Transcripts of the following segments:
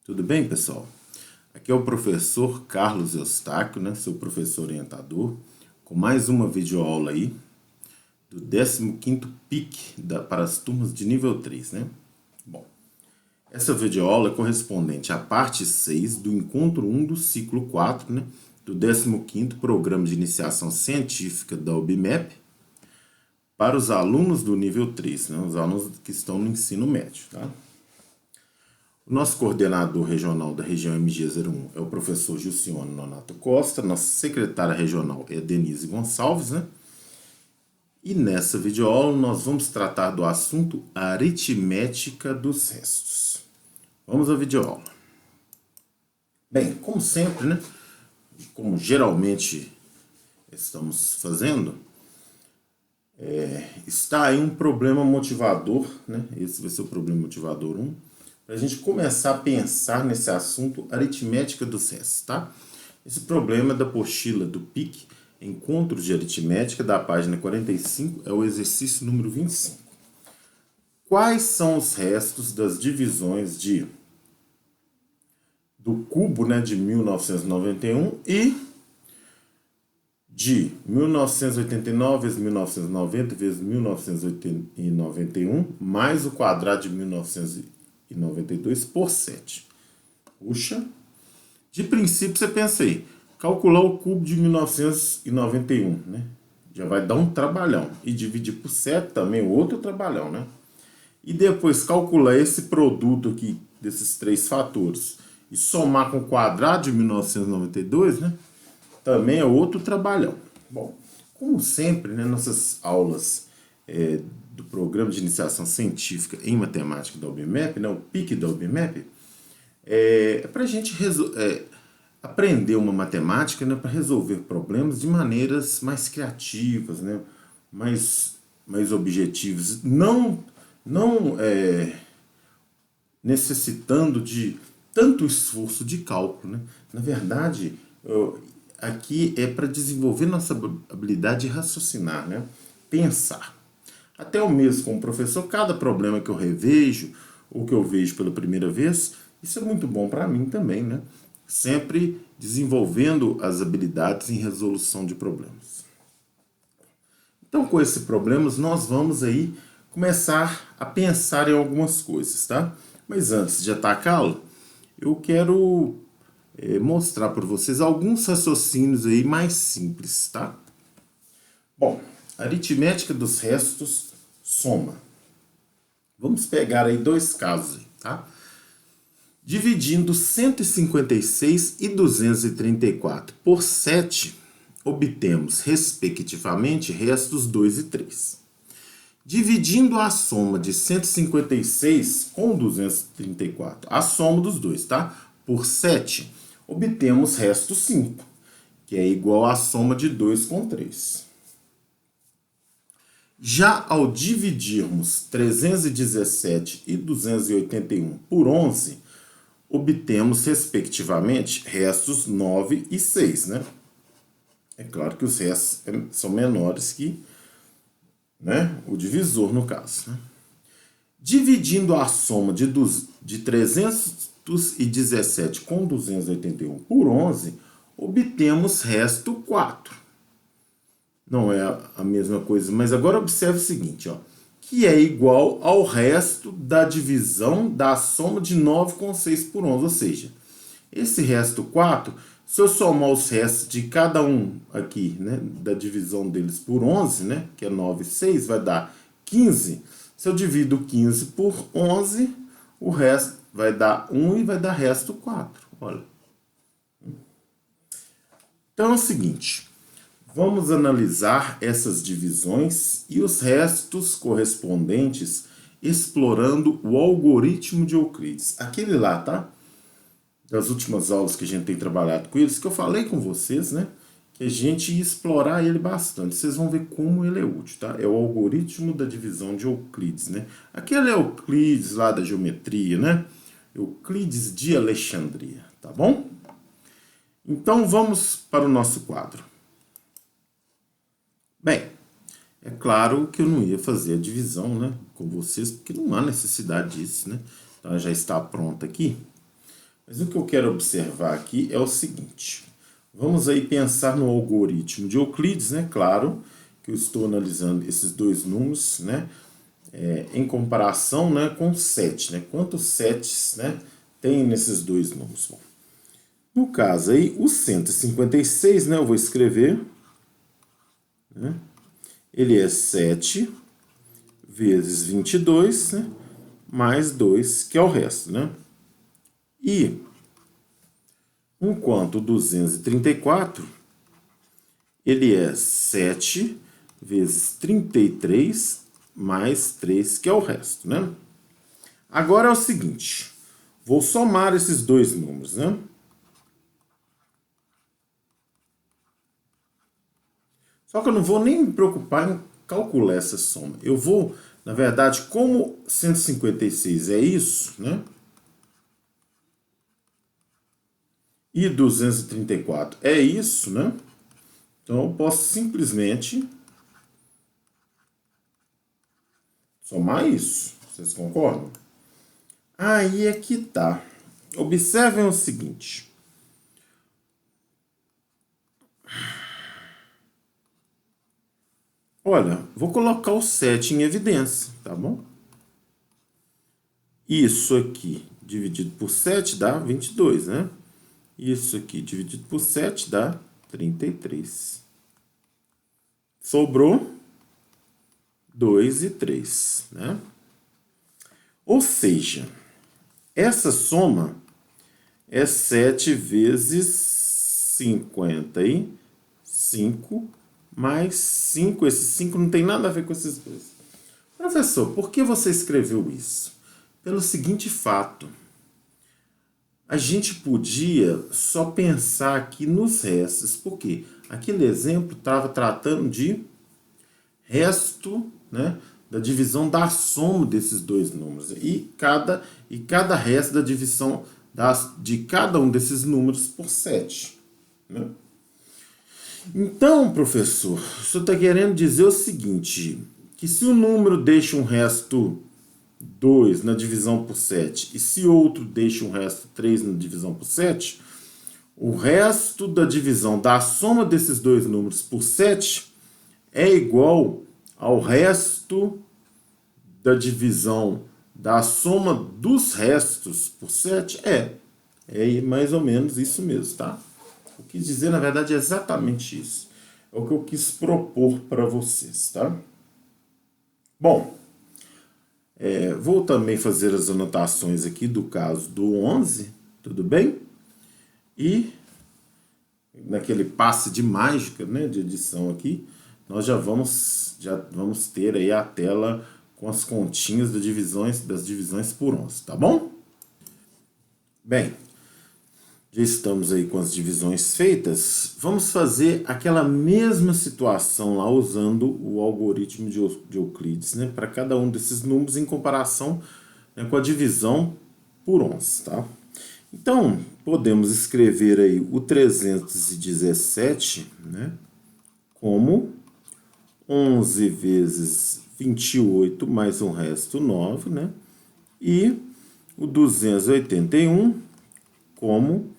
Tudo bem, pessoal? Aqui é o professor Carlos Eustáquio, né? Seu professor orientador, com mais uma videoaula aí do 15º PIC para as turmas de nível 3, né? Bom, essa videoaula é correspondente à parte 6 do encontro 1 do ciclo 4, né? Do 15º Programa de Iniciação Científica da UBMEP para os alunos do nível 3, né? Os alunos que estão no ensino médio, tá? O nosso coordenador regional da região MG01 é o professor Gilcione Nonato Costa, nossa secretária regional é a Denise Gonçalves, né? E nessa videoaula nós vamos tratar do assunto aritmética dos restos. Vamos à videoaula. Bem, como sempre, né? Como geralmente estamos fazendo, está aí um problema motivador, né? Esse vai ser o problema motivador 1. Para a gente começar a pensar nesse assunto aritmética dos restos, tá? Esse problema é da apostila do PIC, Encontros de Aritmética, da página 45, é o exercício número 25. Quais são os restos das divisões do cubo, né, de 1991 e de 1989 vezes 1990 vezes 1991, mais o quadrado de 1992 por 7. Puxa. De princípio você pensa aí, calcular o cubo de 1991, né? Já vai dar um trabalhão. E dividir por 7 também outro trabalhão, né? E depois calcular esse produto aqui, desses três fatores, e somar com o quadrado de 1992, né? Também é outro trabalhão. Bom, como sempre, né, nossas aulas do Programa de Iniciação Científica em Matemática da UBMEP, né, o PIC da UBMEP, é para a gente aprender uma matemática, né, para resolver problemas de maneiras mais criativas, né, mais objetivas, não necessitando de tanto esforço de cálculo, né? Na verdade, aqui é para desenvolver nossa habilidade de raciocinar, né? Pensar. Até eu mesmo como professor, cada problema que eu revejo ou que eu vejo pela primeira vez, isso é muito bom para mim também, né? Sempre desenvolvendo as habilidades em resolução de problemas. Então, com esses problemas, nós vamos aí começar a pensar em algumas coisas, tá? Mas antes de atacá-lo, eu quero mostrar para vocês alguns raciocínios aí mais simples, tá? Bom, aritmética dos restos, soma. Vamos pegar aí dois casos, tá? Dividindo 156 e 234 por 7, obtemos, respectivamente, restos 2 e 3. Dividindo a soma de 156 com 234, a soma dos dois, tá? Por 7, obtemos resto 5, que é igual à soma de 2 com 3. Já ao dividirmos 317 e 281 por 11, obtemos, respectivamente, restos 9 e 6, né? É claro que os restos são menores que, né, o divisor, no caso, né? Dividindo a soma de 317 com 281 por 11, obtemos resto 4. Não é a mesma coisa, mas agora observe o seguinte, ó, que é igual ao resto da divisão da soma de 9 com 6 por 11, ou seja, esse resto 4, se eu somar os restos de cada um aqui, né, da divisão deles por 11, né, que é 9 e 6, vai dar 15. Se eu divido 15 por 11, o resto vai dar 1 e vai dar resto 4. Olha. Então é o seguinte, vamos analisar essas divisões e os restos correspondentes explorando o algoritmo de Euclides. Aquele lá, tá? Das últimas aulas que a gente tem trabalhado com eles, que eu falei com vocês, né? Que a gente ia explorar ele bastante. Vocês vão ver como ele é útil, tá? É o algoritmo da divisão de Euclides, né? Aquele é Euclides lá da geometria, né? Euclides de Alexandria, tá bom? Então vamos para o nosso quadro. Bem, é claro que eu não ia fazer a divisão, né, com vocês, porque não há necessidade disso, né? Então já está pronta aqui. Mas o que eu quero observar aqui é o seguinte. Vamos aí pensar no algoritmo de Euclides, né? Claro que eu estou analisando esses dois números, né? Em comparação, né, com 7, né? Quantos sets, né, tem nesses dois números? Bom, no caso aí, o 156, né, eu vou escrever, né? Ele é 7 vezes 22, né, mais 2, que é o resto, né? E enquanto o 234, ele é 7 vezes 33 mais 3, que é o resto, né? Agora é o seguinte, vou somar esses dois números, né? Só que eu não vou nem me preocupar em calcular essa soma. Eu vou, na verdade, como 156 é isso, né? E 234 é isso, né? Então eu posso simplesmente somar isso. Vocês concordam? Aí é que tá. Observem o seguinte. Olha, vou colocar o 7 em evidência, tá bom? Isso aqui dividido por 7 dá 22, né? Isso aqui dividido por 7 dá 33. Sobrou 2 e 3, né? Ou seja, essa soma é 7 vezes 55 mais 5. Esse 5 não tem nada a ver com esses dois. Professor, por que você escreveu isso? Pelo seguinte fato. A gente podia só pensar aqui nos restos, porque aquele exemplo estava tratando de resto, né, da divisão da soma desses dois números. E cada resto da divisão de cada um desses números por 7. Né? Então, professor, o senhor está querendo dizer o seguinte, que se o número deixa um resto 2 na divisão por 7 e se outro deixa um resto 3 na divisão por 7, o resto da divisão da soma desses dois números por 7 é igual ao resto da divisão da soma dos restos por 7? É mais ou menos isso mesmo, tá? O que quis dizer, na verdade, é exatamente isso. É o que eu quis propor para vocês, tá? Bom, vou também fazer as anotações aqui do caso do 11, tudo bem? E naquele passe de mágica, né, de edição aqui, nós já vamos ter aí a tela com as continhas das divisões por 11, tá bom? Bem, já estamos aí com as divisões feitas, vamos fazer aquela mesma situação lá usando o algoritmo de Euclides, né, para cada um desses números em comparação, né, com a divisão por 11, tá? Então, podemos escrever aí o 317, né, como 11 vezes 28 mais um resto 9, né? E o 281 como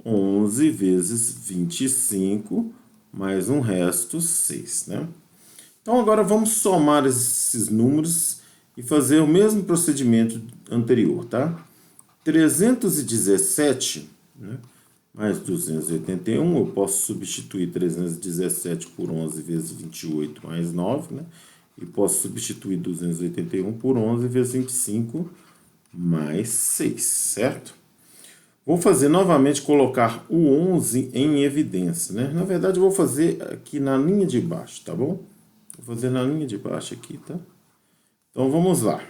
11 vezes 25 mais um resto 6, né? Então agora vamos somar esses números e fazer o mesmo procedimento anterior, tá? 317, né, mais 281, eu posso substituir 317 por 11 vezes 28 mais 9, né? E posso substituir 281 por 11 vezes 25 mais 6, certo? Vou fazer novamente colocar o 11 em evidência, né? Na verdade, eu vou fazer aqui na linha de baixo, tá bom? Vou fazer na linha de baixo aqui, tá? Então, vamos lá.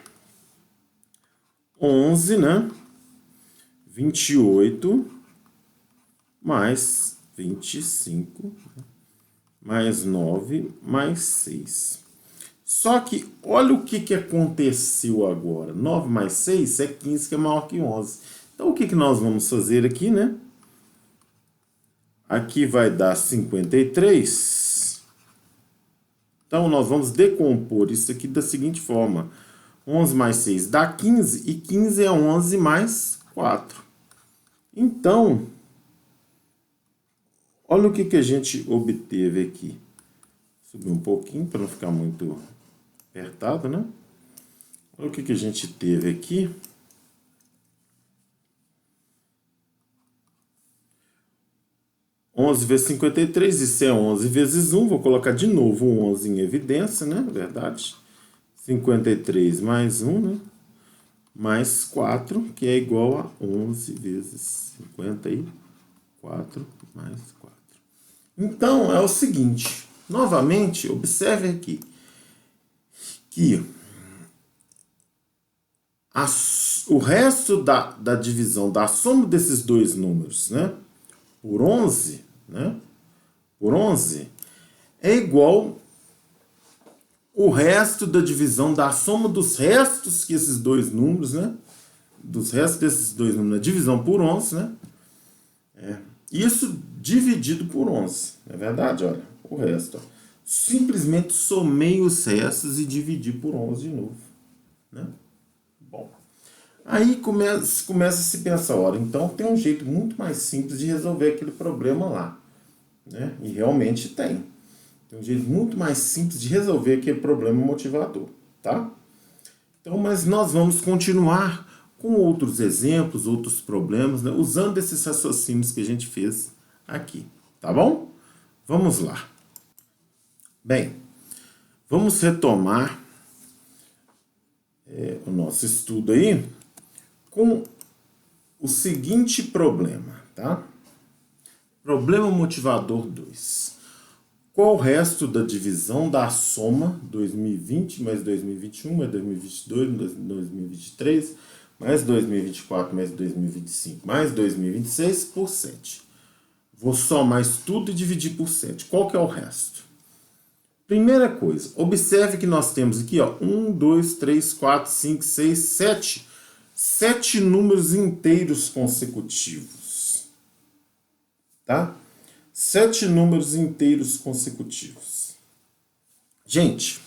11, né? 28 mais 25 mais 9 mais 6. Só que olha o que aconteceu agora. 9 mais 6 é 15, que é maior que 11. Então o que nós vamos fazer aqui, né? Aqui vai dar 53. Então nós vamos decompor isso aqui da seguinte forma. 11 mais 6 dá 15 e 15 é 11 mais 4. Então, olha o que a gente obteve aqui. Subir um pouquinho para não ficar muito apertado, né? Olha o que a gente teve aqui. (11 vezes 53), isso é 11 vezes 1. Vou colocar de novo o 11 em evidência, né? Verdade. 53 mais 1, né? Mais 4, que é igual a 11 vezes 54 mais 4. Então, é o seguinte. Novamente, observe aqui que o resto da divisão, da soma desses dois números, né? Por 11, né? Por 11 é igual o resto da divisão da soma dos restos que esses dois números, né? Dos restos desses dois números, a divisão por 11, né? Isso dividido por 11, não é verdade? Olha, o resto. Ó. Simplesmente somei os restos e dividi por 11 de novo, né? Bom, aí começa a se pensar, olha, então tem um jeito muito mais simples de resolver aquele problema lá, né? E realmente tem. Tem um jeito muito mais simples de resolver aquele problema motivador, tá? Então, mas nós vamos continuar com outros exemplos, outros problemas, né? Usando esses raciocínios que a gente fez aqui, tá bom? Vamos lá. Bem, vamos retomar o nosso estudo aí com o seguinte problema, tá? Problema motivador 2. Qual o resto da divisão da soma 2020 mais 2021 mais 2022 mais 2023 mais 2024 mais 2025 mais 2026 por 7? Vou somar isso tudo e dividir por 7. Qual que é o resto? Primeira coisa, observe que nós temos aqui, ó, 1, 2, 3, 4, 5, 6, 7. 7 números inteiros consecutivos. Tá? 7 números inteiros consecutivos. Gente,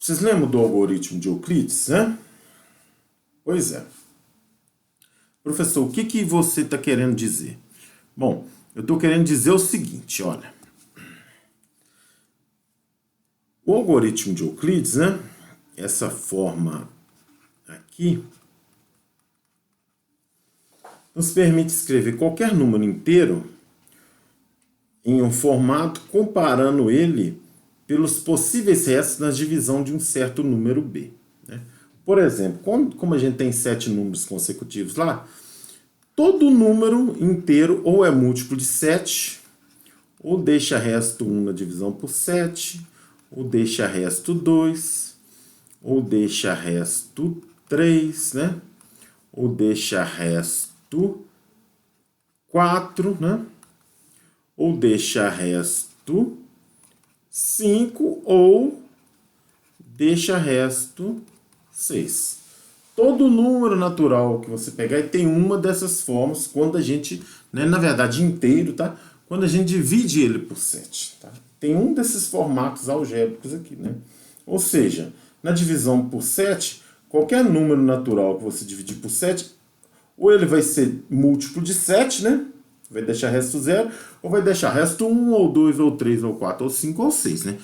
vocês lembram do algoritmo de Euclides, né? Pois é. Professor, o que você está querendo dizer? Bom, eu estou querendo dizer o seguinte, olha. O algoritmo de Euclides, né? Essa forma aqui nos permite escrever qualquer número inteiro em um formato comparando ele pelos possíveis restos na divisão de um certo número B. Né? Por exemplo, como a gente tem 7 números consecutivos lá, todo número inteiro ou é múltiplo de 7, ou deixa resto 1 na divisão por 7, ou deixa resto 2, ou deixa resto 3, né? Ou deixa resto 4, né? Ou deixa resto 5, ou deixa resto 6. Todo número natural que você pegar tem uma dessas formas quando a gente, né, na verdade inteiro, tá? Quando a gente divide ele por 7, tá? Tem um desses formatos algébricos aqui, né? Ou seja, na divisão por 7, qualquer número natural que você dividir por 7, ou ele vai ser múltiplo de 7, né? Vai deixar resto 0, ou vai deixar resto 1, ou 2, ou 3, ou 4, ou 5, ou 6, né?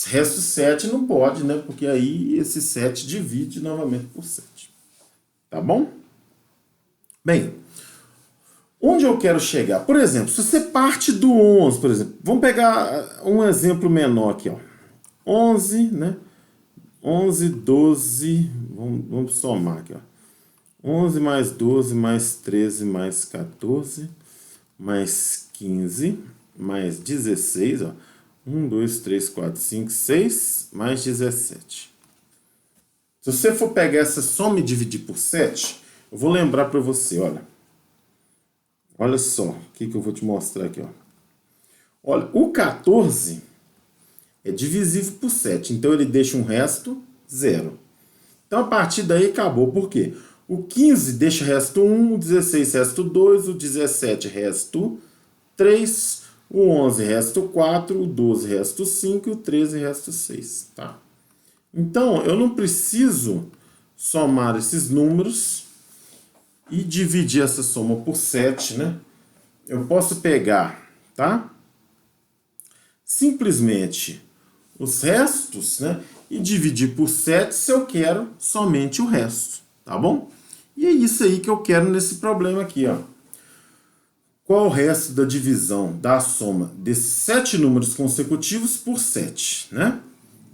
Resto 7 não pode, né? Porque aí esse 7 divide novamente por 7. Tá bom? Bem, onde eu quero chegar? Por exemplo, se você parte do 11, por exemplo, vamos pegar um exemplo menor aqui, ó. 11, né? 11, 12, vamos somar aqui, ó. 11 mais 12 mais 13 mais 14 mais 15 mais 16, ó. 1, 2, 3, 4, 5, 6 mais 17. Se você for pegar essa soma e dividir por 7, eu vou lembrar para você, olha. Olha só, o que eu vou te mostrar aqui, ó. Olha, o 14 é divisível por 7, então ele deixa um resto 0. Então a partir daí acabou, por quê? O 15 deixa resto 1, o 16 resto 2, o 17 resto 3, o 11 resto 4, o 12 resto 5 e o 13 resto 6, tá? Então, eu não preciso somar esses números e dividir essa soma por 7, né? Eu posso pegar, tá? Simplesmente os restos, né? E dividir por 7 se eu quero somente o resto, tá bom? E é isso aí que eu quero nesse problema aqui, ó. Qual o resto da divisão da soma desses 7 números consecutivos por 7, né?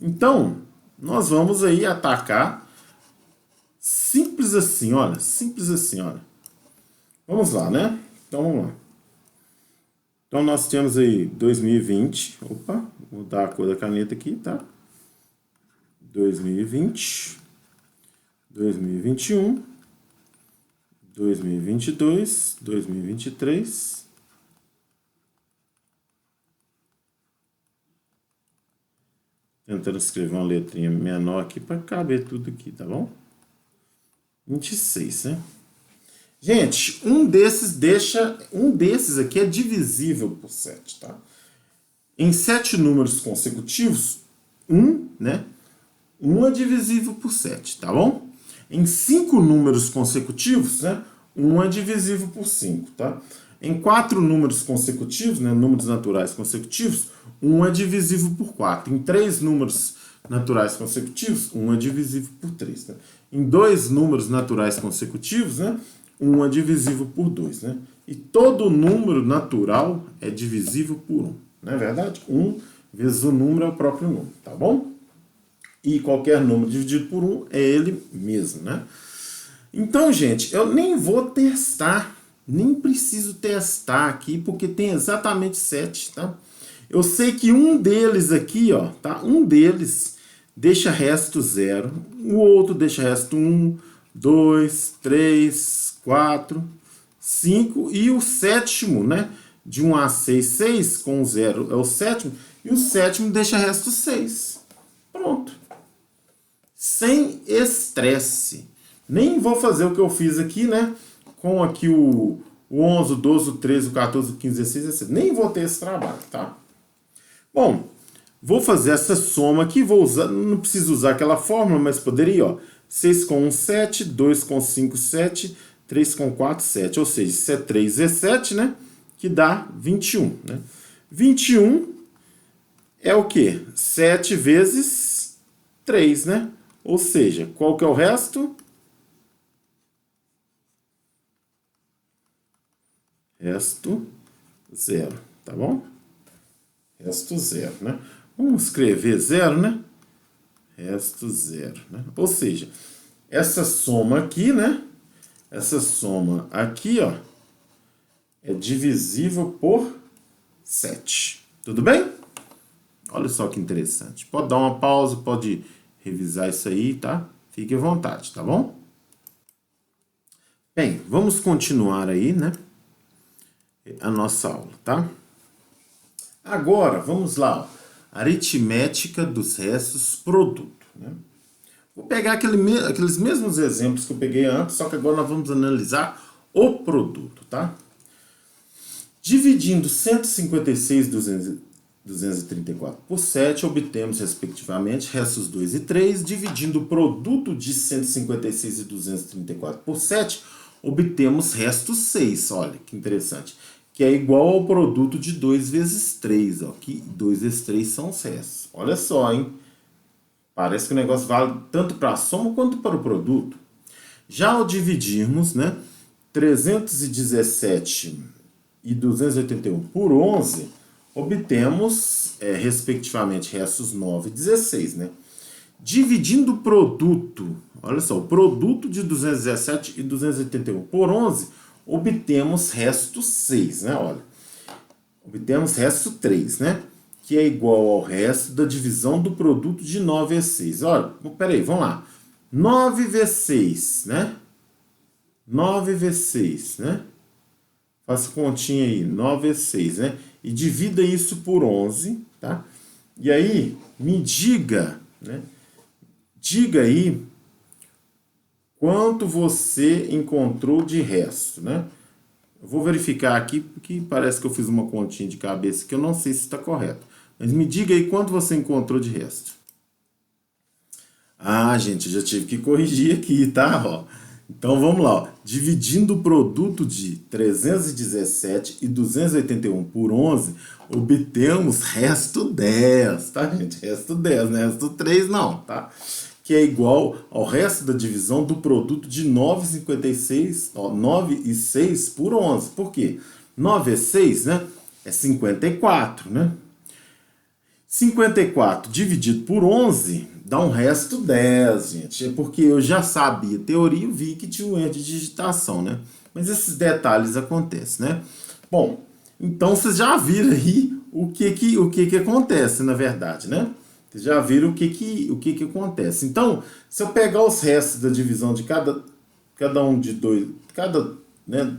Então, nós vamos aí atacar simples assim, olha. Simples assim, olha. Vamos lá, né? Então, vamos lá. Então, nós temos aí 2020. Opa, vou mudar a cor da caneta aqui, tá? 2020, 2021, 2022, 2023. Tentando escrever uma letrinha menor aqui para caber tudo aqui, tá bom? 26, né? Gente, um desses aqui é divisível por 7, tá? Em 7 números consecutivos, né? 1 é divisível por 7, tá bom? Em 5 números consecutivos, né? 1 é divisível por 5, tá? Em 4 números consecutivos, né? Números naturais consecutivos, 1 é divisível por 4. Em 3 números naturais consecutivos, 1 é divisível por 3, né? Em 2 números naturais consecutivos, né? 1 é divisível por 2, né? E todo número natural é divisível por 1, não é verdade? 1 vezes o número é o próprio número, tá bom? E qualquer número dividido por 1 é ele mesmo, né? Então, gente, eu nem vou testar, nem preciso testar aqui, porque tem exatamente 7, tá? Eu sei que um deles aqui, ó, tá? Um deles deixa resto 0, o outro deixa resto 1, 2, 3, 4, 5 e o sétimo, né? De 1 a 6, 6 com 0 é o sétimo, e o sétimo deixa resto 6. Pronto. Sem estresse. Nem vou fazer o que eu fiz aqui, né? Com aqui o 11, o 12, o 13, o 14, o 15, o 16, 17. Nem vou ter esse trabalho, tá? Bom, vou fazer essa soma aqui, vou usar, não preciso usar aquela fórmula, mas poderia, ó. 6 com 1, 7, 2 com 5, 7, 3 com 4, 7. Ou seja, isso é 3 vezes 7, né? Que dá 21, né? 21 é o quê? 7 vezes 3, né? Ou seja, qual que é o resto? Resto 0, tá bom? Resto 0, né? Vamos escrever 0, né? Resto 0, né? Ou seja, essa soma aqui, né? Essa soma aqui, ó, é divisível por 7. Tudo bem? Olha só que interessante. Pode dar uma pausa, pode revisar isso aí, tá? Fique à vontade, tá bom? Bem, vamos continuar aí, né? A nossa aula, tá? Agora, vamos lá, ó. Aritmética dos restos produto, né? Vou pegar aqueles mesmos exemplos que eu peguei antes, só que agora nós vamos analisar o produto, tá? Dividindo 156 234 por 7, obtemos, respectivamente, restos 2 e 3. Dividindo o produto de 156 e 234 por 7, obtemos restos 6. Olha, que interessante. Que é igual ao produto de 2 vezes 3. Ó, que 2 vezes 3 são os restos. Olha só, hein? Parece que o negócio vale tanto para a soma quanto para o produto. Já ao dividirmos, né, 317 e 281 por 11, obtemos, respectivamente, restos 9 e 16, né? Dividindo o produto, olha só, o produto de 217 e 281 por 11, obtemos resto 6, né? Olha, obtemos resto 3, né? Que é igual ao resto da divisão do produto de 9 vezes 6. Olha, peraí, vamos lá. 9 vezes 6, né? 9 vezes 6, né? Faça continha aí, 9 vezes 6, né? E divida isso por 11, tá? E aí, me diga, né? Diga aí quanto você encontrou de resto, né? Eu vou verificar aqui, porque parece que eu fiz uma continha de cabeça que eu não sei se está correto. Mas me diga aí quanto você encontrou de resto. Ah, gente, eu já tive que corrigir aqui, tá? Ó, Então vamos lá, ó. Dividindo o produto de 317 e 281 por 11, obtemos resto 10, tá, gente? Resto 10, né? Resto 3 não, tá? Que é igual ao resto da divisão do produto de 9,56, ó, 9 e 6 por 11. Por quê? 9 é 6, né? É 54, né? 54 dividido por 11 dá um resto 10, gente. É porque eu já sabia teoria e vi que tinha um erro de digitação, né? Mas esses detalhes acontecem, né? Bom, então vocês já viram aí o que acontece, na verdade, né? Vocês já viram o que acontece. Então, se eu pegar os restos da divisão de cada um de dois, né,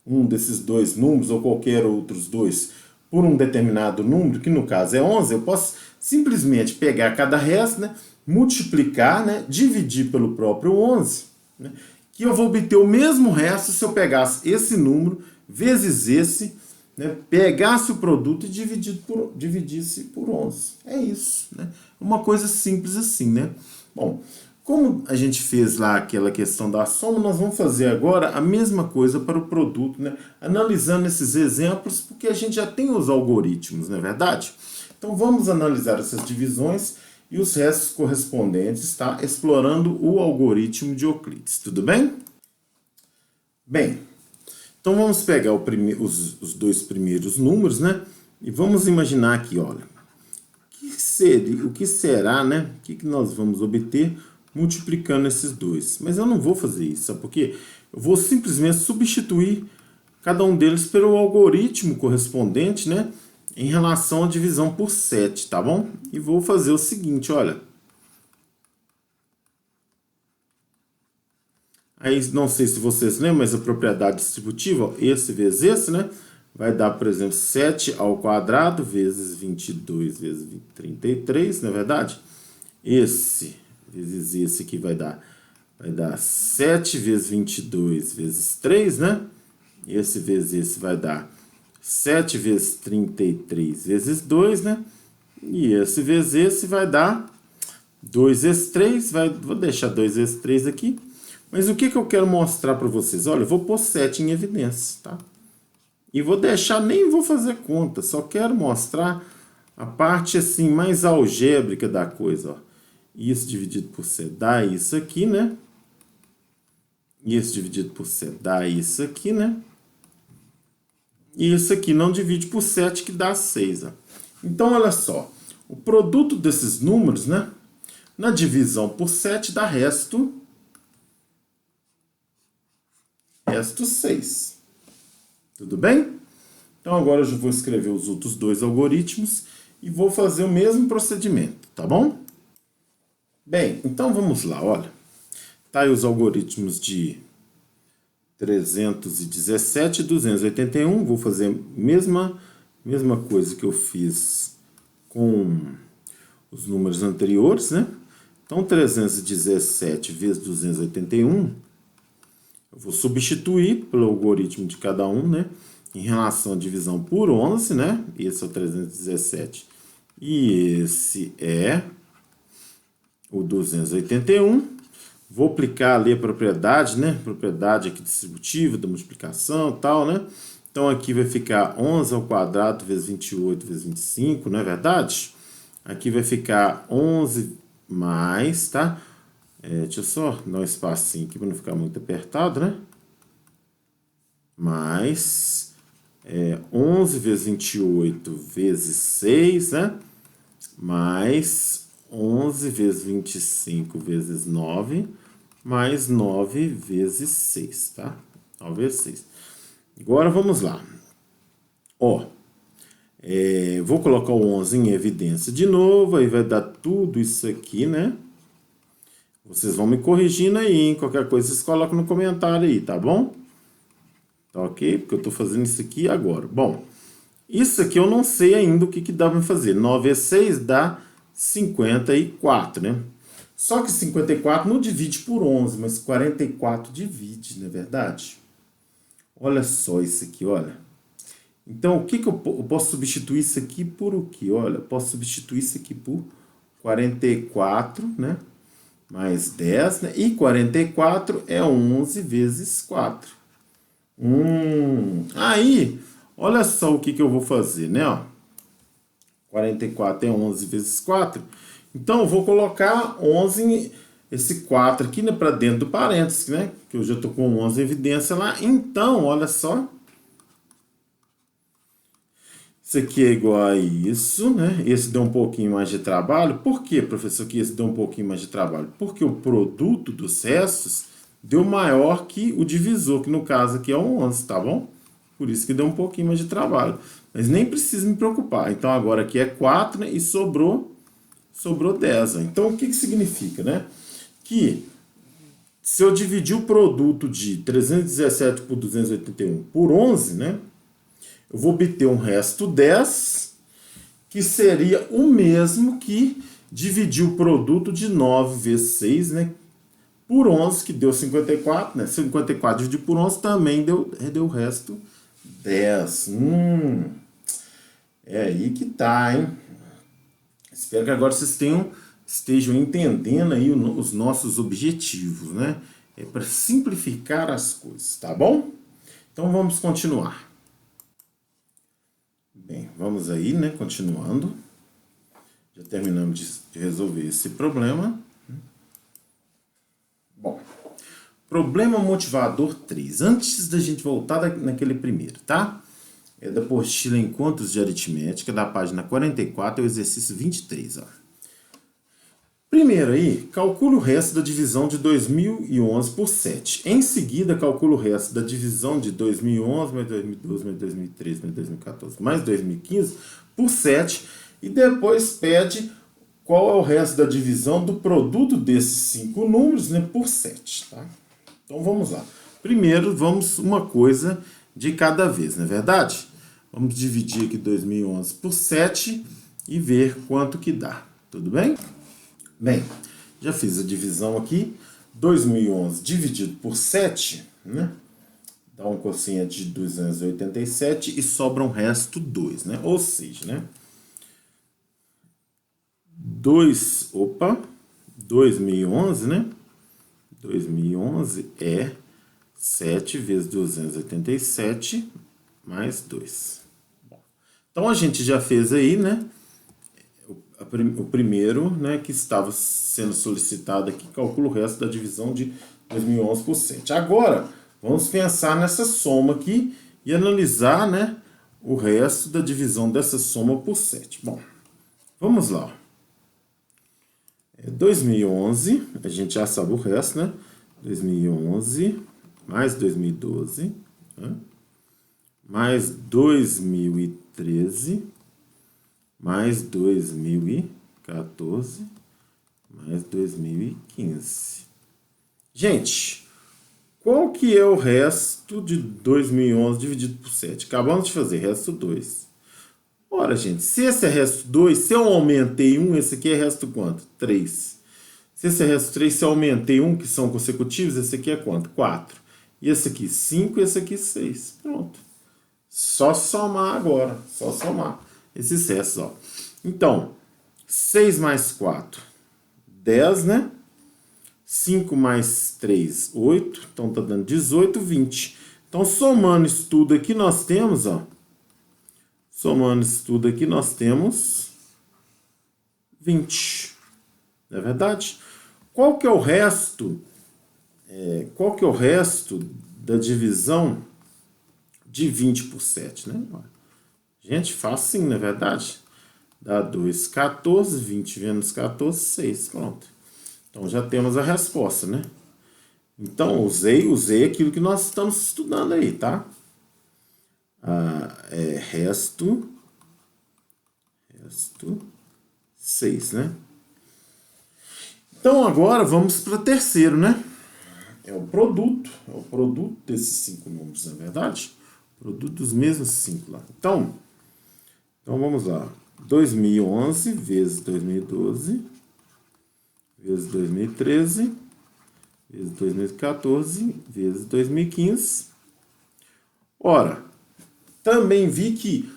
um desses dois números ou qualquer outros dois por um determinado número, que no caso é 11, eu posso simplesmente pegar cada resto, né, multiplicar, né, dividir pelo próprio 11, né, que eu vou obter o mesmo resto se eu pegasse esse número vezes esse, né, pegasse o produto e dividisse por 11. É isso, né? Uma coisa simples assim, né? Bom, como a gente fez lá aquela questão da soma, nós vamos fazer agora a mesma coisa para o produto, né? Analisando esses exemplos, porque a gente já tem os algoritmos, não é verdade? Então vamos analisar essas divisões e os restos correspondentes, tá? Explorando o algoritmo de Euclides, tudo bem? Bem, então vamos pegar os dois primeiros números, né? E vamos imaginar aqui, olha, o que será, né? O que nós vamos obter multiplicando esses dois? Mas eu não vou fazer isso, sabe por quê? Eu vou simplesmente substituir cada um deles pelo algoritmo correspondente, né? Em relação à divisão por 7, tá bom? E vou fazer o seguinte, olha. Aí, não sei se vocês lembram, mas a propriedade distributiva, ó, esse vezes esse, né? Vai dar, por exemplo, 7 ao quadrado vezes 22 vezes 33, não é verdade? Esse vezes esse aqui vai dar 7 vezes 22 vezes 3, né? Esse vezes esse vai dar 7 vezes 33 vezes 2, né? E esse vezes esse vai dar 2 vezes 3, vou deixar 2 vezes 3 aqui. Mas o que eu quero mostrar para vocês? Olha, eu vou pôr 7 em evidência, tá? E vou deixar, nem vou fazer conta, só quero mostrar a parte assim mais algébrica da coisa, ó. Isso dividido por 7 dá isso aqui, né? Isso dividido por 7 dá isso aqui, né? E isso aqui não divide por 7, que dá 6, ó. Então, olha só. O produto desses números, né? Na divisão por 7 dá resto 6. Tudo bem? Então agora eu já vou escrever os outros dois algoritmos e vou fazer o mesmo procedimento, tá bom? Bem, então vamos lá, olha. Tá aí os algoritmos de 317 e 281. Vou fazer a mesma coisa que eu fiz com os números anteriores, né? Então 317 vezes 281, eu vou substituir pelo algoritmo de cada um, né? Em relação à divisão por 11, né? Esse é o 317 e esse é o 281. Vou aplicar ali a propriedade, né? Propriedade aqui distributiva da multiplicação e tal, né? Então aqui vai ficar 11 ao quadrado vezes 28 vezes 25, não é verdade? Aqui vai ficar 11 mais, tá? Deixa eu só dar um espacinho aqui para não ficar muito apertado, né? Mais 11 vezes 28 vezes 6, né? Mais 11 vezes 25 vezes 9, mais 9 vezes 6, tá? 9 vezes 6. Agora vamos lá. Ó, vou colocar o 11 em evidência de novo, aí vai dar tudo isso aqui, né? Vocês vão me corrigindo aí, hein? Qualquer coisa vocês colocam no comentário aí, tá bom? Tá ok? Porque eu tô fazendo isso aqui agora. Bom, isso aqui eu não sei ainda o que dá pra fazer. 9 vezes 6 dá 54, né? Só que 54 não divide por 11, mas 44 divide, não é verdade? Olha só isso aqui, olha. Então, o que eu posso substituir isso aqui por o quê? Olha, eu posso substituir isso aqui por 44, né? mais 10, né? E 44 é 11 vezes 4. Aí, olha só o que eu vou fazer, né? Ó, 44 é 11 vezes 4. Então, eu vou colocar 11, esse 4 aqui, né, para dentro do parênteses, né? Que eu já estou com 11 em evidência lá. Então, olha só. Isso aqui é igual a isso, né? Esse deu um pouquinho mais de trabalho. Por que, professor, que esse deu um pouquinho mais de trabalho? Porque o produto dos restos deu maior que o divisor, que no caso aqui é um 11, tá bom? Por isso que deu um pouquinho mais de trabalho. Mas nem precisa me preocupar. Então agora aqui é 4, né? E sobrou 10. Ó. Então o que significa, né? Que se eu dividir o produto de 317 por 281 por 11, né? Eu vou obter um resto 10, que seria o mesmo que dividir o produto de 9 vezes 6, né? Por 11, que deu 54, né? 54 dividido por 11 também deu o resto 10. É aí que tá, hein? Espero que agora vocês estejam entendendo aí os nossos objetivos, né? É para simplificar as coisas, tá bom? Então vamos continuar. Bem, vamos aí, né? Continuando. Já terminamos de resolver esse problema. Bom, problema motivador 3. Antes da gente voltar naquele primeiro, tá? É da apostila Encontros de Aritmética, da página 44, é o exercício 23, ó. Primeiro aí, calcule o resto da divisão de 2011 por 7. Em seguida, calcule o resto da divisão de 2011, mais 2012, mais 2013, mais 2014, mais 2015 por 7. E depois pede qual é o resto da divisão do produto desses 5 números, né, por 7. Tá? Então vamos lá. Primeiro, vamos uma coisa de cada vez, não é verdade? Vamos dividir aqui 2011 por 7 e ver quanto que dá. Tudo bem? Bem, já fiz a divisão aqui. 2011 dividido por 7, né? Dá um quociente de 287 e sobra um resto 2, né? Ou seja, né? 2011, né? 2011 é 7 vezes 287 mais 2. Bom, então a gente já fez aí, né? O primeiro, né, que estava sendo solicitado aqui, calcula o resto da divisão de 2011 por 7. Agora, vamos pensar nessa soma aqui e analisar, né, o resto da divisão dessa soma por 7. Bom, vamos lá. 2011, a gente já sabe o resto, né? 2011 mais 2012, né? Mais 2013, mais 2014, mais 2015. Gente, qual que é o resto de 2011 dividido por 7? Acabamos de fazer, resto 2. Ora, gente, se esse é resto 2, se eu aumentei 1, esse aqui é resto quanto? 3. Se esse é resto 3, se eu aumentei 1, que são consecutivos, esse aqui é quanto? 4. E esse aqui 5 e esse aqui 6. Pronto. Só somar agora, só somar esses restos, ó. Então, 6 mais 4, 10, né? 5 mais 3, 8. Então, tá dando 18, 20. Então, somando isso tudo aqui, nós temos, ó. Somando isso tudo aqui, nós temos 20. Não é verdade? Qual que é o resto? Qual que é o resto da divisão de 20 por 7, né? Gente, facinho, não é verdade? Dá 2, 14, 20 menos 14, 6. Pronto. Então, já temos a resposta, né? Então, usei aquilo que nós estamos estudando aí, tá? Resto 6, né? Então, agora vamos para o terceiro, né? É o produto desses 5 números, não é verdade? O produto dos mesmos 5 lá. Então, vamos lá. 2011 vezes 2012, vezes 2013, vezes 2014, vezes 2015. Ora, também vi que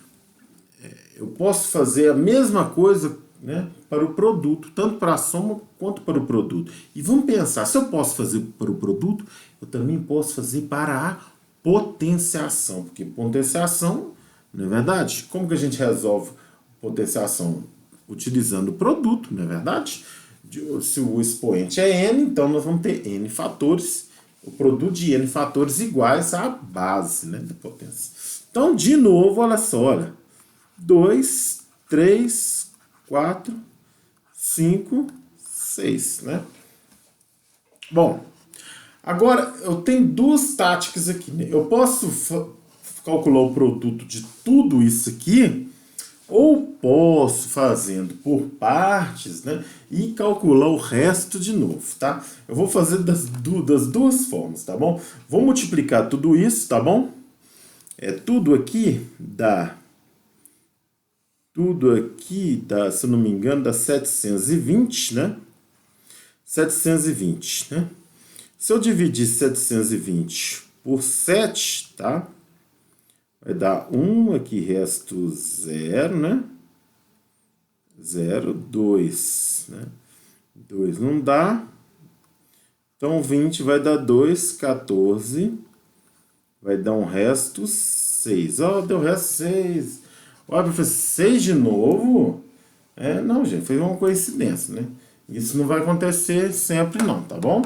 eu posso fazer a mesma coisa né, para o produto, tanto para a soma quanto para o produto. E vamos pensar, se eu posso fazer para o produto, eu também posso fazer para a potenciação, porque potenciação, não é verdade? Como que a gente resolve potenciação? Utilizando o produto, não é verdade? Se o expoente é n, então nós vamos ter n fatores, o produto de n fatores iguais à base, né, da potência. Então, de novo, olha só, olha, 2, 3, 4, 5, 6, né? Bom, agora eu tenho duas táticas aqui, né? Eu posso calcular o produto de tudo isso aqui, ou posso fazendo por partes, né, e calcular o resto de novo, tá? Eu vou fazer das duas formas, tá bom? Vou multiplicar tudo isso, tá bom? Tudo aqui dá, se eu não me engano, dá 720, né? 720, né? Se eu dividir 720 por 7, tá? Vai dar 1, aqui resto 0, né? 0, 2, né? 2 não dá. Então 20 vai dar 2, 14. Vai dar um resto 6. Ó, deu resto 6. Olha, professor, 6 de novo? Não, gente, foi uma coincidência, né? Isso não vai acontecer sempre não, tá bom?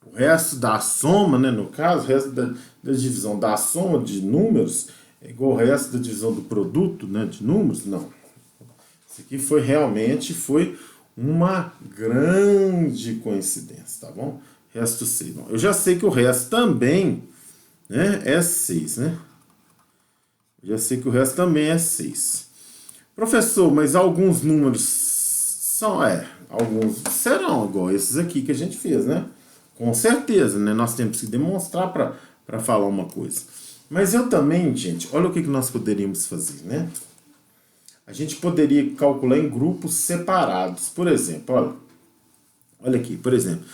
O resto da soma, né, no caso, o resto da divisão da soma de números é igual ao resto da divisão do produto, né, de números? Não. Isso aqui realmente foi uma grande coincidência, tá bom? Resto 6. Eu já sei que o resto também, né, é 6, né? Já sei que o resto também é 6. Professor, mas alguns números são, alguns serão igual esses aqui que a gente fez, né? Com certeza, né? Nós temos que demonstrar para falar uma coisa. Mas eu também, gente, olha o que nós poderíamos fazer, né? A gente poderia calcular em grupos separados. Por exemplo, olha aqui, por exemplo,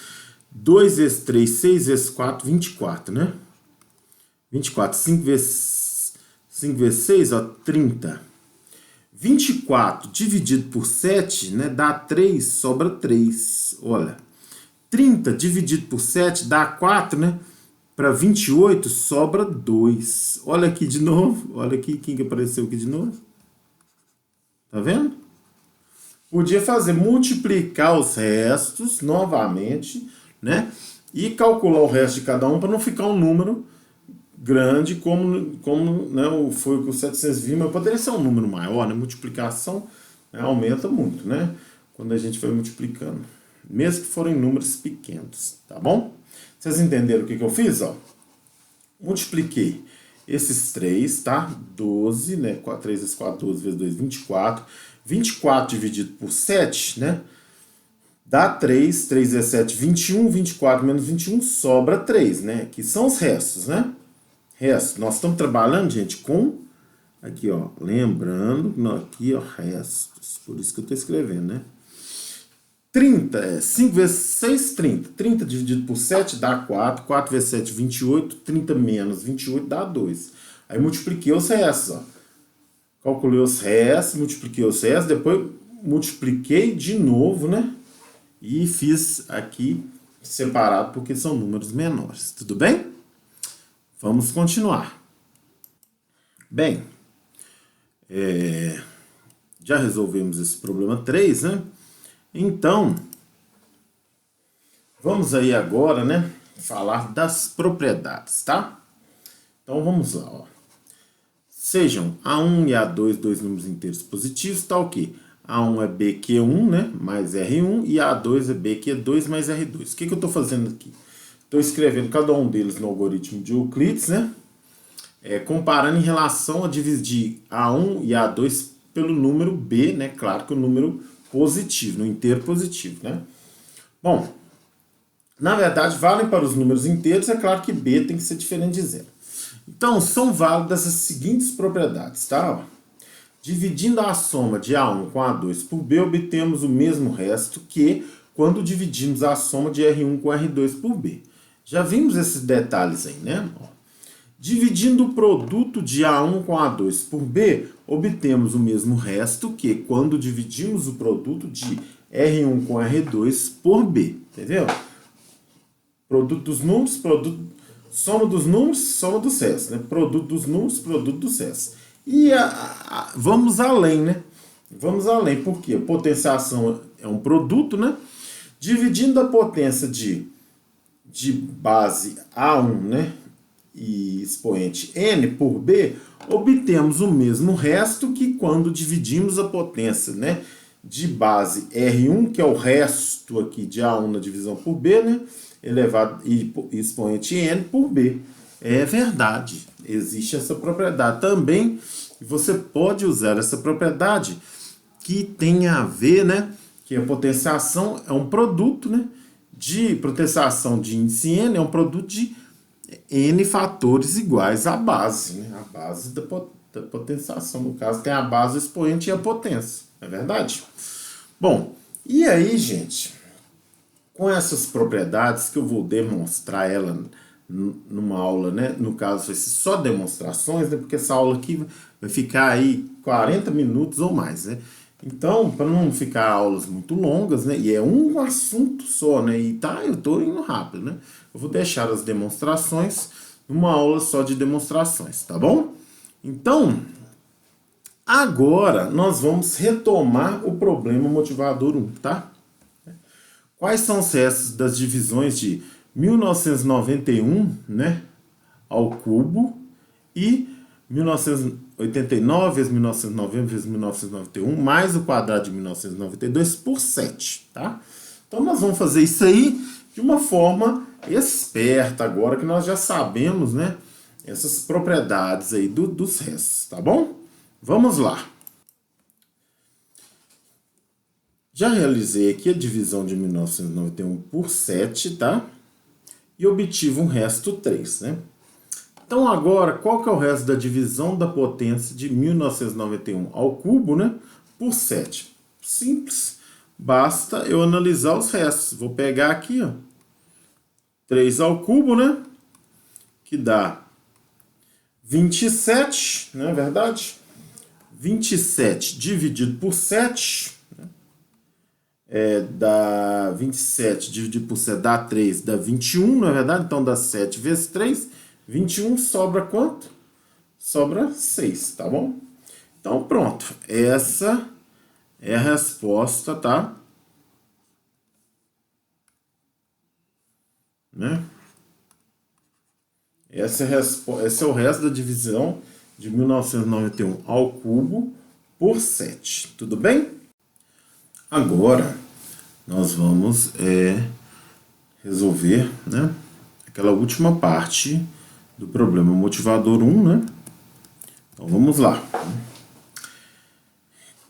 2 vezes 3, 6 vezes 4, 24, né? 24, 5 vezes 6, ó, 30. 24 dividido por 7, né, dá 3, sobra 3. Olha, 30 dividido por 7 dá 4, né? Para 28 sobra 2. Olha aqui de novo. Olha aqui quem que apareceu aqui de novo. Tá vendo? Podia fazer multiplicar os restos novamente, né? E calcular o resto de cada um para não ficar um número grande como né, foi o 720, mas poderia ser um número maior, né? Multiplicação, né, aumenta muito, né? Quando a gente vai multiplicando. Mesmo que forem números pequenos, tá bom? Vocês entenderam o que eu fiz, ó? Multipliquei esses 3, tá? 12, né? 3 vezes 4, 12 vezes 2, 24. 24 dividido por 7, né? Dá 3, 3 vezes 7, 21, 24 menos 21, sobra 3, né? Que são os restos, né? Restos. Nós estamos trabalhando, gente, com... Aqui, ó, lembrando, aqui, ó, restos. Por isso que eu estou escrevendo, né? 30, 5 vezes 6, 30. 30 dividido por 7 dá 4. 4 vezes 7, 28. 30 menos 28 dá 2. Aí multipliquei os restos, ó. Calculei os restos, multipliquei os restos, depois multipliquei de novo, né? E fiz aqui separado porque são números menores. Tudo bem? Vamos continuar. Bem, já resolvemos esse problema 3, né? Então, vamos aí agora, né, falar das propriedades, tá? Então, vamos lá, ó. Sejam A1 e A2 dois números inteiros positivos, tá o quê? A1 é BQ1, né, mais R1, e A2 é BQ2 mais R2. O que eu estou fazendo aqui? Estou escrevendo cada um deles no algoritmo de Euclides, né? Comparando em relação a dividir A1 e A2 pelo número B, né? Claro que o número positivo, no inteiro positivo, né? Bom, na verdade, valem para os números inteiros, é claro que B tem que ser diferente de zero. Então, são válidas as seguintes propriedades, tá? Dividindo a soma de A1 com A2 por B, obtemos o mesmo resto que quando dividimos a soma de R1 com R2 por B. Já vimos esses detalhes aí, né? Dividindo o produto de A1 com A2 por B, obtemos o mesmo resto que quando dividimos o produto de R1 com R2 por B. Entendeu? Produto dos números, soma dos números, soma dos restos. Né? Produto dos números, produto dos restos. E vamos além, né? Vamos além, porque a potenciação é um produto, né? Dividindo a potência de base A1, né? E expoente n por b, obtemos o mesmo resto que quando dividimos a potência, né, de base R1, que é o resto aqui de A1 na divisão por b, né, elevado e expoente n por b. É verdade, existe essa propriedade também, e você pode usar essa propriedade que tem a ver, né, que a potenciação é um produto, né, de potenciação de índice n é um produto de n fatores iguais à base, né? A base da potenciação. No caso, tem a base, o expoente e a potência. Não é verdade? Bom, e aí, gente, com essas propriedades que eu vou demonstrar ela numa aula, né? No caso, vai ser só demonstrações, né? Porque essa aula aqui vai ficar aí 40 minutos ou mais, né? Então, para não ficar aulas muito longas, né? E é um assunto só, né? E eu tô indo rápido, né? Eu vou deixar as demonstrações numa aula só de demonstrações, tá bom? Então, agora nós vamos retomar o problema motivador 1, tá? Quais são os restos das divisões de 1991, né, ao cubo e 1989 vezes 1990 vezes 1991 mais o quadrado de 1992 por 7, tá? Então nós vamos fazer isso aí de uma forma esperta agora que nós já sabemos, né, essas propriedades aí dos restos, tá bom? Vamos lá. Já realizei aqui a divisão de 1991 por 7, tá? E obtive um resto 3, né? Então agora, qual que é o resto da divisão da potência de 1991 ao cubo, né? Por 7. Simples. Basta eu analisar os restos. Vou pegar aqui, ó. 3 ao cubo, né? Que dá 27, não é verdade? 27 dividido por 7, dá 27 dividido por 7 dá 3, dá 21, não é verdade? Então dá 7 vezes 3, 21, sobra quanto? Sobra 6, tá bom? Então pronto, essa é a resposta, tá? Né? Esse é o resto da divisão de 1991 ao cubo por 7, tudo bem? Agora, nós vamos resolver, né, aquela última parte do problema motivador 1, né? Então, vamos lá.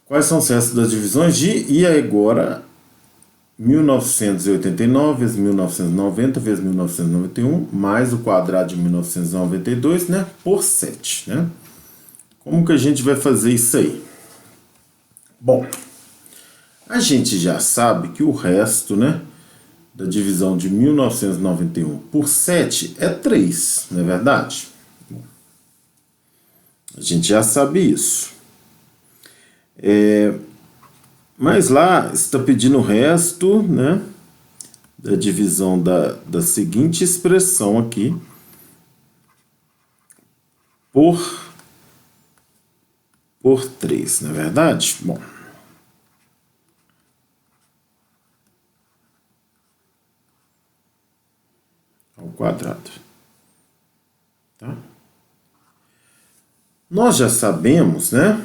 Quais são os restos das divisões de... E agora, 1989 vezes 1990 vezes 1991, mais o quadrado de 1992, né, por 7, né? Como que a gente vai fazer isso aí? Bom... A gente já sabe que o resto, né, da divisão de 1991 por 7 é 3, não é verdade? A gente já sabe isso. Mas lá está pedindo o resto, né, da divisão da seguinte expressão aqui por 3, não é verdade? Bom... ao quadrado. Tá? Nós já sabemos, né,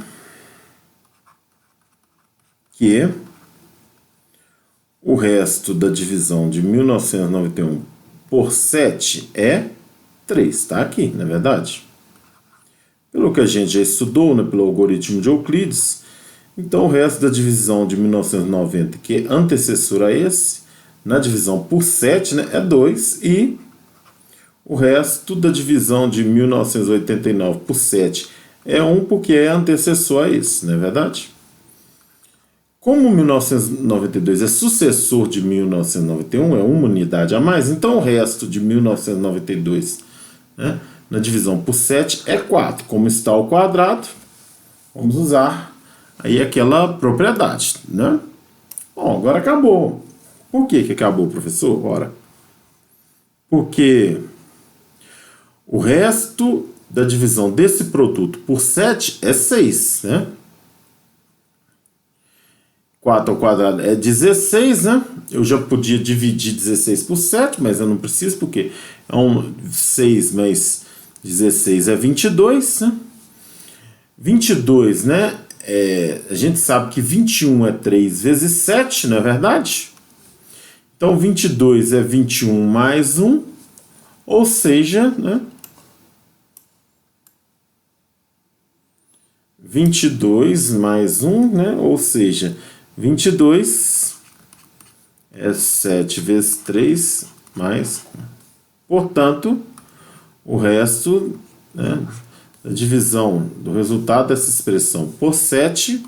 que o resto da divisão de 1991 por 7 é 3, tá aqui, não é verdade? Pelo que a gente já estudou, né, pelo algoritmo de Euclides, então o resto da divisão de 1990, que é antecessor a esse, na divisão por 7, né, é 2, e o resto da divisão de 1989 por 7 é 1, porque é antecessor a esse, não é verdade? Como 1992 é sucessor de 1991, é uma unidade a mais, então o resto de 1992, né, na divisão por 7 é 4. Como está ao quadrado, vamos usar aí aquela propriedade, né? Bom, agora acabou. Por que que acabou, professor? Ora, porque o resto da divisão desse produto por 7 é 6, né? 4 ao quadrado é 16, né? Eu já podia dividir 16 por 7, mas eu não preciso, porque 6 mais 16 é 22, né? 22, né? A gente sabe que 21 é 3 vezes 7, não é verdade? Então, 22 é 21 mais 1, ou seja, né? 22 mais 1, né? Ou seja, 22 é 7 vezes 3 mais 1. Portanto, o resto, né, da divisão do resultado dessa expressão por 7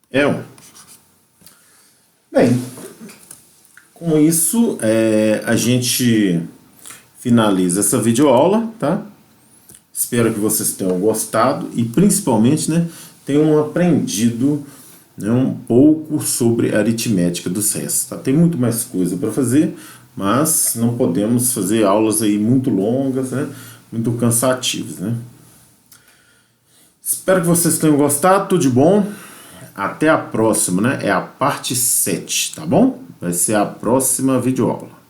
é 1. Bem, com isso a gente finaliza essa videoaula, tá? Espero que vocês tenham gostado e principalmente, né, tenham aprendido, né, um pouco sobre a aritmética dos restos. Tá? Tem muito mais coisa para fazer, mas não podemos fazer aulas aí muito longas, né, muito cansativas, né? Espero que vocês tenham gostado, tudo de bom. Até a próxima, né? É a parte 7, tá bom? Vai ser a próxima videoaula.